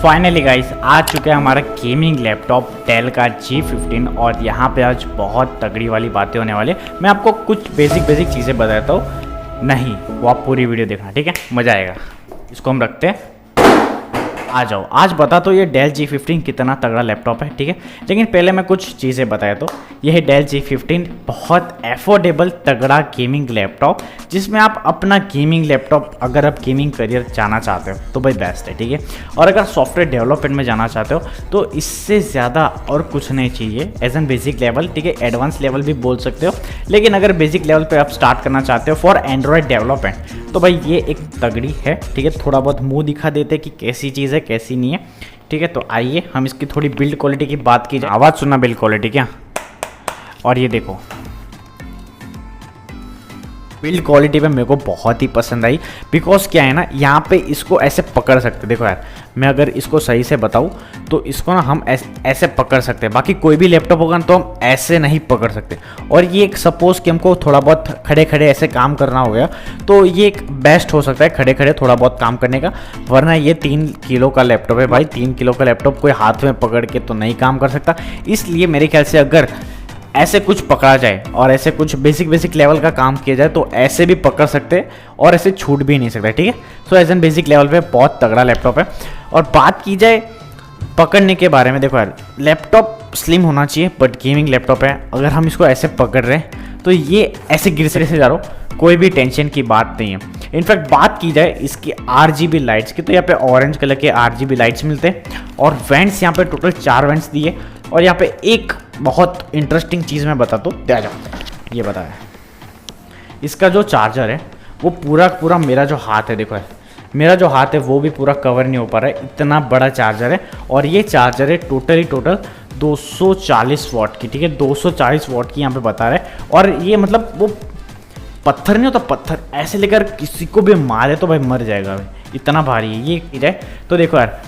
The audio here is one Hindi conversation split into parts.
फाइनली गाइस आ चुका है हमारा गेमिंग लैपटॉप डेल का G15 और यहाँ पे आज बहुत तगड़ी वाली बातें होने वाली है। मैं आपको कुछ बेसिक चीज़ें बताता हूँ, नहीं वो आप पूरी वीडियो देखना, ठीक है, मज़ा आएगा। इसको हम रखते हैं, आ जाओ। आज बता तो ये डेल G15 कितना तगड़ा लैपटॉप है, ठीक है। लेकिन पहले मैं कुछ चीज़ें बताया तो ये है डेल G15, बहुत एफोर्डेबल तगड़ा गेमिंग लैपटॉप, जिसमें आप अपना गेमिंग लैपटॉप अगर आप गेमिंग करियर जाना चाहते हो तो भाई बेस्ट है, ठीक है। और अगर सॉफ्टवेयर डेवलपमेंट में जाना चाहते हो तो इससे ज़्यादा और कुछ नहीं चाहिए एज एन बेसिक लेवल, ठीक है। एडवांस लेवल भी बोल सकते हो, लेकिन अगर बेसिक लेवल पर आप स्टार्ट करना चाहते हो फॉर एंड्रॉयड डेवलपमेंट तो भाई ये एक तगड़ी है, ठीक है। थोड़ा बहुत मुंह दिखा देते कि कैसी चीज़ है कैसी नहीं है, ठीक है। तो आइए हम इसकी थोड़ी बिल्ड क्वालिटी की बात की जाए। आवाज़ सुनना बिल्ड क्वालिटी क्या, और ये देखो बिल्ड क्वालिटी पे मेरे को बहुत ही पसंद आई। बिकॉज क्या है ना, यहाँ पे इसको ऐसे पकड़ सकते, देखो यार मैं अगर इसको सही से बताऊँ तो इसको ना हम ऐसे पकड़ सकते हैं, बाकी कोई भी लैपटॉप होगा तो हम ऐसे नहीं पकड़ सकते। और ये एक सपोज कि हमको थोड़ा बहुत खड़े खड़े ऐसे काम करना हो गया तो ये एक बेस्ट हो सकता है खड़े खड़े थोड़ा बहुत काम करने का, वरना ये 3 किलो का लैपटॉप है भाई। 3 किलो का लैपटॉप कोई हाथ में पकड़ के तो नहीं काम कर सकता। इसलिए मेरे ख्याल से अगर ऐसे कुछ पकड़ा जाए और ऐसे कुछ बेसिक लेवल का काम किया जाए तो ऐसे भी पकड़ सकते और ऐसे छूट भी नहीं सकता, ठीक है। So as an basic level पे बहुत तगड़ा लैपटॉप है। और बात की जाए पकड़ने के बारे में, देखो यार लैपटॉप स्लिम होना चाहिए बट गेमिंग लैपटॉप है, अगर हम इसको ऐसे पकड़ रहे हैं तो ये ऐसे गिर से जा रहा हो, कोई भी टेंशन की बात नहीं है। इनफैक्ट बात की जाए इसकी RGB लाइट्स की तो यहाँ पे ऑरेंज कलर के RGB लाइट्स मिलते हैं और वेंट्स यहाँ पे टोटल 4 वेंट्स दिए। और यहाँ पे एक बहुत इंटरेस्टिंग चीज़ मैं बताता हूँ, आ जाओ, ये बताया इसका जो चार्जर है वो पूरा मेरा जो हाथ है, देखो है मेरा जो हाथ है वो भी पूरा कवर नहीं हो पा रहा है, इतना बड़ा चार्जर है। और ये चार्जर है टोटल 240 वाट की, ठीक है, 240 वाट की यहाँ पे बता रहा है। और ये मतलब वो पत्थर नहीं होता, पत्थर ऐसे लेकर किसी को भी मारे तो भाई मर जाएगा भाई, इतना भारी है ये चीज़ है। तो देखो यार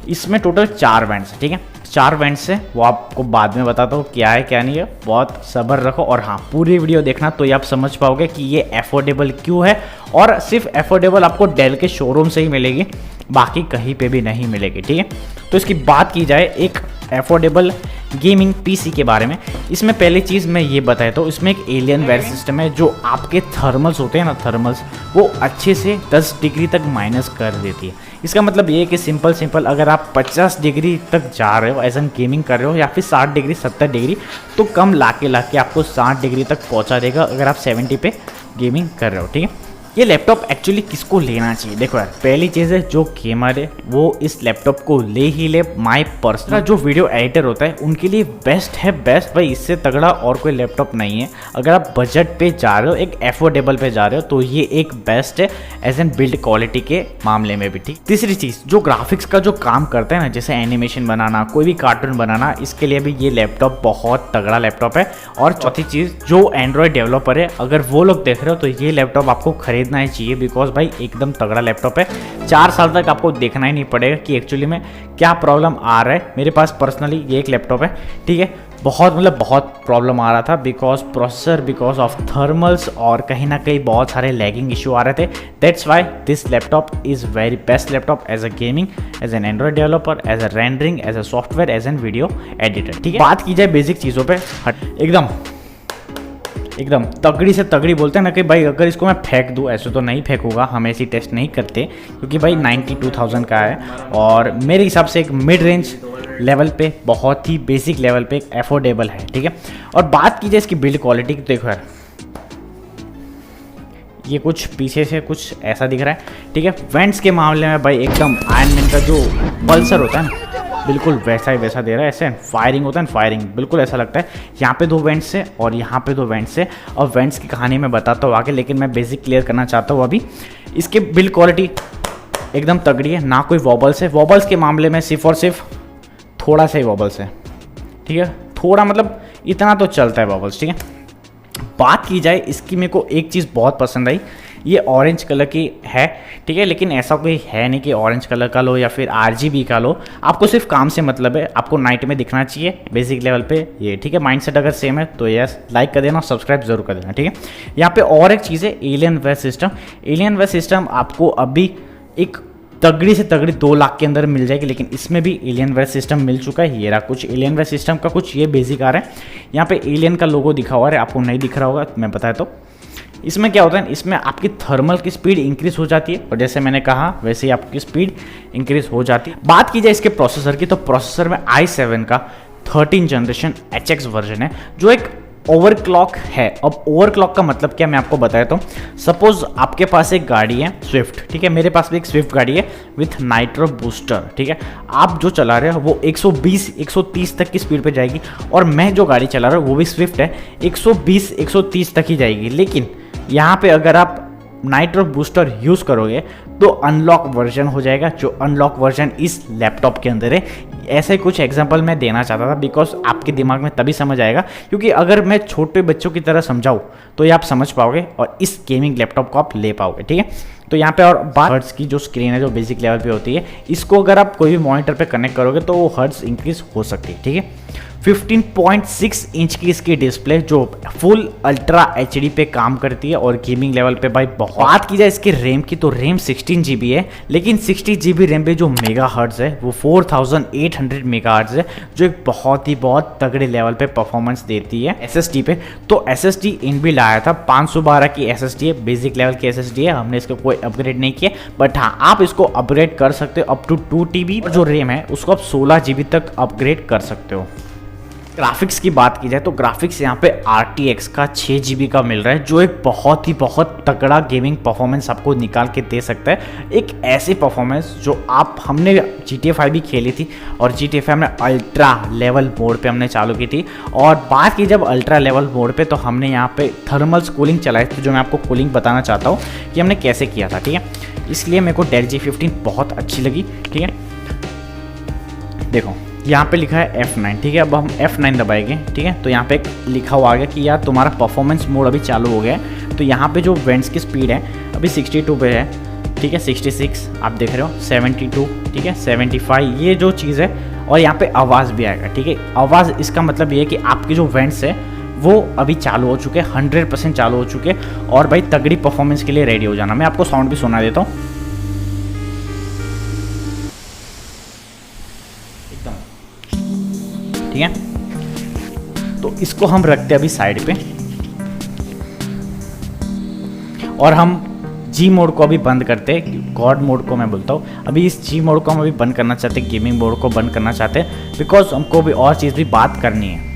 इसमें टोटल 4 वेंट्स है, ठीक है, 4 वेंट्स है, वो आपको बाद में बताता हूँ क्या है क्या नहीं है, बहुत सब्र रखो। और हाँ पूरी वीडियो देखना तो ये आप समझ पाओगे कि ये एफोर्डेबल क्यों है। और सिर्फ एफोर्डेबल आपको डेल के शोरूम से ही मिलेगी, बाकी कहीं पे भी नहीं मिलेगी, ठीक है। तो इसकी बात की जाए एक एफोर्डेबल गेमिंग पीसी के बारे में, इसमें पहली चीज़ मैं ये बताया तो इसमें एक एलियन वेयर सिस्टम है, जो आपके थर्मल्स होते हैं ना, थर्मल्स वो अच्छे से 10 डिग्री तक माइनस कर देती है। इसका मतलब ये है कि सिंपल अगर आप 50 डिग्री तक जा रहे हो एज एन गेमिंग कर रहे हो या फिर 60 डिग्री 70 डिग्री तो कम लाके आपको 60 डिग्री तक पहुंचा देगा अगर आप 70 पे गेमिंग कर रहे हो, ठीक है। ये लैपटॉप एक्चुअली किसको लेना चाहिए, देखो यार पहली चीज़ है जो गेमर है वो इस लैपटॉप को ले ही ले। माय पर्सनल जो वीडियो एडिटर होता है उनके लिए बेस्ट है, बेस्ट भाई, इससे तगड़ा और कोई लैपटॉप नहीं है। अगर आप बजट पे जा रहे हो, एक एफोर्डेबल पे जा रहे हो तो ये एक बेस्ट है एज एन बिल्ड क्वालिटी के मामले में भी, ठीक। तीसरी चीज़ जो ग्राफिक्स का जो काम करता है ना, जैसे एनिमेशन बनाना, कोई भी कार्टून बनाना, इसके लिए भी ये लैपटॉप बहुत तगड़ा लैपटॉप है। और चौथी चीज़ जो एंड्रॉयड डेवलपर है अगर वो लोग देख रहे हो तो ये लैपटॉप आपको खरीदना ही चाहिए, बिकॉज भाई एकदम तगड़ा लैपटॉप है। 4 साल तक आपको देखना ही नहीं पड़ेगा कि एक्चुअली में क्या प्रॉब्लम आ रहा है। मेरे पास पर्सनली ये एक लैपटॉप है, ठीक है, बहुत प्रॉब्लम आ रहा था because processor, because of thermals और कहीं ना कहीं बहुत सारे लैगिंग इशू आ रहे थे। That's why this laptop is very best laptop as a gaming, as an Android developer, as a rendering, as a software, as an video editor, ठीक है। बात की जाए बेसिक चीज़ों पर, एकदम तगड़ी से तगड़ी बोलते हैं ना कि भाई अगर इसको मैं फेंक दूँ, ऐसे तो नहीं फेंकूंगा, हम ऐसी टेस्ट नहीं करते क्योंकि भाई 92,000 का है और मेरे हिसाब से एक मिड रेंज लेवल पे, बहुत ही बेसिक लेवल पे एक एफोर्डेबल है, ठीक है। और बात की जाए इसकी बिल्ड क्वालिटी की तो देखो यार ये कुछ पीछे से कुछ ऐसा दिख रहा है, ठीक है। वेंट्स के मामले में भाई एकदम आयरन मैन का जो पल्सर होता है ना बिल्कुल वैसा ही वैसा दे रहा है, ऐसे फायरिंग होता है ना, फायरिंग बिल्कुल ऐसा लगता है। यहाँ पे 2 वेंट्स है और यहाँ पे 2 वेंट्स है और वेंट्स की कहानी मैं बताता हूँ आगे, लेकिन मैं बेसिक क्लियर करना चाहता हूँ अभी। इसकी बिल्ड क्वालिटी एकदम तगड़ी है, ना कोई वॉबल्स है। वॉबल्स के मामले में सिर्फ और सिर्फ थोड़ा सा ही वॉबल्स है, ठीक है, थोड़ा मतलब इतना तो चलता है वॉबल्स, ठीक है। बात की जाए इसकी, मेरे को एक चीज़ बहुत पसंद आई, ये ऑरेंज कलर की है, ठीक है, लेकिन ऐसा कोई है नहीं कि ऑरेंज कलर का लो या फिर RGB का लो, आपको सिर्फ काम से मतलब है, आपको नाइट में दिखना चाहिए बेसिक लेवल पे ये, ठीक है। माइंडसेट अगर सेम है तो यस लाइक कर देना, सब्सक्राइब जरूर कर देना, ठीक है। यहाँ पे और एक चीज़ है Alienware system. Alienware system आपको अभी एक तगड़ी से तगड़ी 2 लाख के अंदर मिल जाएगी। लेकिन इसमें भी एलियनवेयर सिस्टम मिल चुका है। ये रहा कुछ एलियनवेयर सिस्टम का कुछ ये बेसिक आ रहा है। यहाँ पे एलियन का लोगो दिखा हुआ है, आपको नहीं दिख रहा होगा मैं बताया तो। इसमें क्या होता है, इसमें आपकी थर्मल की स्पीड इंक्रीज हो जाती है और जैसे मैंने कहा वैसे ही आपकी स्पीड इंक्रीज हो जाती है। बात की जाए इसके प्रोसेसर की, तो प्रोसेसर में i7 का 13 जनरेशन HX वर्जन है जो एक ओवरक्लॉक है। अब ओवरक्लॉक का मतलब क्या मैं आपको बताया तो, सपोज आपके पास एक गाड़ी है स्विफ्ट, ठीक है, मेरे पास भी एक स्विफ्ट गाड़ी है विथ नाइट्रो बूस्टर, ठीक है। आप जो चला रहे हो वो 120-130 तक की स्पीड पे जाएगी और मैं जो गाड़ी चला रहा हूँ वो भी स्विफ्ट है, 120-130 तक ही जाएगी। लेकिन यहाँ पे अगर आप नाइट्रो बूस्टर यूज़ करोगे तो अनलॉक वर्जन हो जाएगा, जो अनलॉक वर्जन इस लैपटॉप के अंदर है। ऐसे कुछ एग्जांपल मैं देना चाहता था बिकॉज आपके दिमाग में तभी समझ आएगा, क्योंकि अगर मैं छोटे बच्चों की तरह समझाऊँ तो ये आप समझ पाओगे और इस गेमिंग लैपटॉप को आप ले पाओगे, ठीक है। तो यहाँ पे और बात हर्ट्स की जो स्क्रीन है जो बेसिक लेवल पे होती है, इसको अगर आप कोई भी मॉनिटर पे कनेक्ट करोगे तो वो हर्ट्स इंक्रीज हो सकती है, ठीक है। 15.6 इंच की इसकी डिस्प्ले जो फुल अल्ट्रा HD पे काम करती है और गेमिंग लेवल पे भाई बहुत। बात की जाए इसकी रैम की तो रैम 16 GB है, लेकिन 60 GB रैम पे जो मेगा हर्ट्ज है वो 4800 मेगा हर्ट्ज है, जो एक बहुत तगड़े लेवल पे परफॉर्मेंस देती है SSD पे। तो SSD इनबिल्ट आया था, 512 की SSD है, बेसिक लेवल की SSD है, हमने इसको कोई अपग्रेड नहीं किया। बट हाँ, आप इसको अपग्रेड कर सकते हो अप टू 2 TB और जो रैम है उसको आप 16 GB तक अपग्रेड कर सकते हो। ग्राफिक्स की बात की जाए तो ग्राफिक्स यहाँ पे RTX का 6 GB का मिल रहा है, जो एक बहुत तगड़ा गेमिंग परफॉर्मेंस आपको निकाल के दे सकता है। एक ऐसी परफॉर्मेंस जो हमने GTA 5 भी खेली थी और GTA 5 में अल्ट्रा लेवल मोड पे हमने चालू की थी। और बात की जब अल्ट्रा लेवल मोड पे, तो हमने यहाँ पे थर्मल कूलिंग चलाई थी, जो मैं आपको कूलिंग बताना चाहता हूँ कि हमने कैसे किया था, ठीक है। इसलिए मेरे को डेल G15 बहुत अच्छी लगी, ठीक है। देखो यहाँ पे लिखा है F9, ठीक है। अब हम F9 दबाएंगे, ठीक है, तो यहाँ पे लिखा हुआ आ गया कि यार तुम्हारा परफॉर्मेंस मोड अभी चालू हो गया है। तो यहाँ पे जो वेंट्स की स्पीड है अभी 62 पे है, ठीक है, 66 आप देख रहे हो, 72, ठीक है, 75 ये जो चीज़ है। और यहाँ पे आवाज़ भी आएगा, ठीक है। आवाज़ इसका मतलब ये है कि आपके जो वेंट्स है वो अभी चालू हो चुके हैं, 100% चालू हो चुके हैं और भाई तगड़ी परफॉर्मेंस के लिए रेडी हो जाना। मैं आपको साउंड भी सुना देता हूँ एकदम, ठीक है। तो इसको हम रखते हैं अभी साइड पे और हम G मोड को अभी बंद करते हैं, गॉड मोड को मैं बोलता हूँ। अभी इस G मोड को हम अभी बंद करना चाहते हैं, गेमिंग मोड को बंद करना चाहते हैं, बिकॉज हमको भी और चीज़ भी बात करनी है।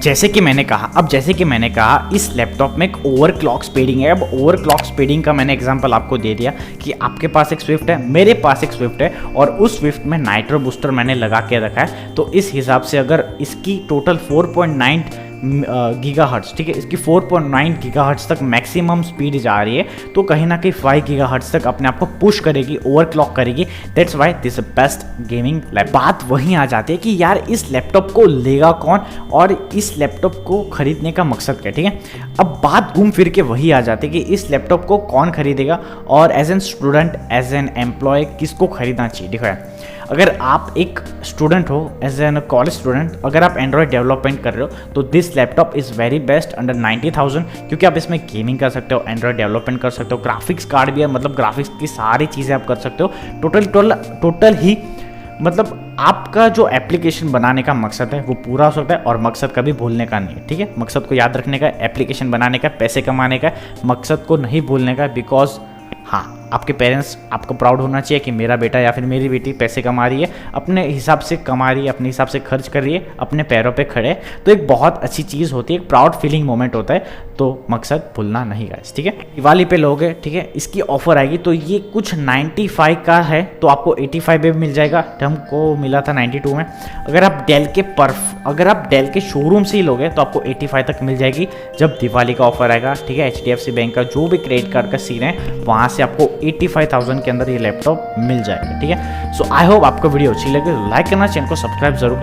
जैसे कि मैंने कहा इस लैपटॉप में एक ओवरक्लॉक स्पीडिंग है। अब ओवरक्लॉक स्पीडिंग का मैंने एग्जांपल आपको दे दिया कि आपके पास एक स्विफ्ट है, मेरे पास एक स्विफ्ट है और उस स्विफ्ट में नाइट्रो बूस्टर मैंने लगा के रखा है। तो इस हिसाब से अगर इसकी टोटल 4.9 गीगाहर्ट्ज़, ठीक है, इसकी 4.9 गीगाहर्ट्ज़ तक मैक्सिमम स्पीड जा रही है, तो कहीं ना कहीं 5 गीगाहर्ट्ज़ तक अपने आप को पुश करेगी, ओवरक्लॉक करेगी। That's why this best gaming laptop. बात वहीं आ जाती है कि यार इस लैपटॉप को लेगा कौन और इस लैपटॉप को खरीदने का मकसद क्या, ठीक है। अब बात घूम फिर के वही आ जाती है कि इस लैपटॉप को कौन खरीदेगा और as an student, as an employ किसको खरीदना चाहिए। देखो यार, अगर आप एक स्टूडेंट हो, एज एन कॉलेज स्टूडेंट, अगर आप एंड्रॉयड डेवलपमेंट कर रहे हो तो this laptop is very best under 90,000, क्योंकि आप इसमें गेमिंग कर सकते हो, एंड्रॉयड डेवलपमेंट कर सकते हो, ग्राफिक्स कार्ड भी है, मतलब ग्राफिक्स की सारी चीज़ें आप कर सकते हो। टोटल ही मतलब आपका जो एप्लीकेशन बनाने का मकसद है वो पूरा हो सकता है और मकसद कभी भूलने का नहीं है, ठीक है। मकसद को याद रखने का, एप्लीकेशन बनाने का, पैसे कमाने का, मकसद को नहीं भूलने का। बिकॉज हाँ, आपके पेरेंट्स आपको प्राउड होना चाहिए कि मेरा बेटा या फिर मेरी बेटी पैसे कमा रही है, अपने हिसाब से कमा रही है, अपने हिसाब से खर्च कर रही है, अपने पैरों पे खड़े, तो एक बहुत अच्छी चीज़ होती है, एक प्राउड फीलिंग मोमेंट होता है। तो मकसद भूलना नहीं गाइस, ठीक है। दिवाली पे लोगे, ठीक है, इसकी ऑफर आएगी तो ये कुछ 95 का है तो आपको 85 में भी मिल जाएगा, हमको मिला था 92 में। अगर आप डेल के शोरूम से ही लोगे तो आपको 85 तक मिल जाएगी जब दिवाली का ऑफर आएगा, ठीक है। HDFC बैंक का जो भी क्रेडिट कार्ड का सीन है वहाँ से आपको 85,000 के अंदर ये लैपटॉप मिल जाएगा, ठीक है। सो आई होप आपको वीडियो अच्छी लगे, लाइक करना, चैनल को सब्सक्राइब जरूर